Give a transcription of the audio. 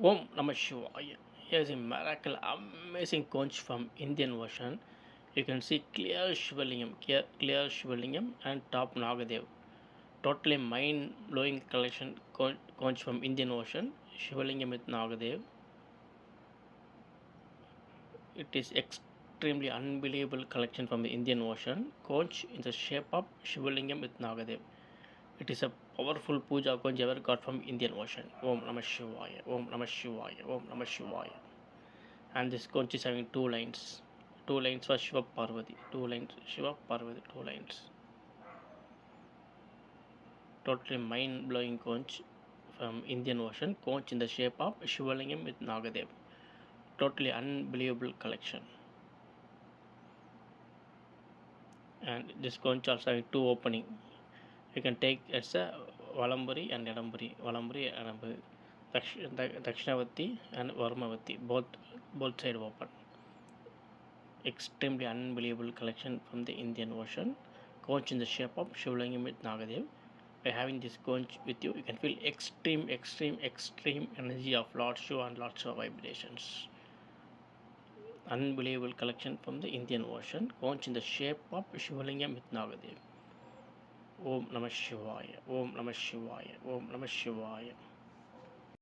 Om Namaha Shivaya. Here's a miracle, amazing conch from Indian Ocean. You can see clear Shivalingam and top Nagadev. Totally mind-blowing collection conch from Indian Ocean. Shivalingam with Nagadev. It is extremely unbelievable collection from the Indian Ocean. Conch in the shape of Shivalingam with Nagadev. It is a powerful puja conch ever got from Indian Ocean. Om Namah Shivaya. Om Namah Shivaya. Om Namah Shivaya. And this conch is having two lines for Shiva Parvati, two lines. Totally mind-blowing conch from Indian Ocean, conch in the shape of Shivalingam with Nagadev. Totally unbelievable collection. And this conch also having two opening. You can take as a Valambari and Edambari, Dakshinavati and Varmavati, both side open. Extremely unbelievable collection from the Indian Ocean. Conch in the shape of Shivalingam with Nagadev. By having this conch with you, you can feel extreme energy of Lord Shiva and Lord Shiva vibrations. Unbelievable collection from the Indian Ocean. Conch in the shape of Shivalingam with Nagadev. Om Namah Shivaya. Om Namah Shivaya. Om Namah Shivaya.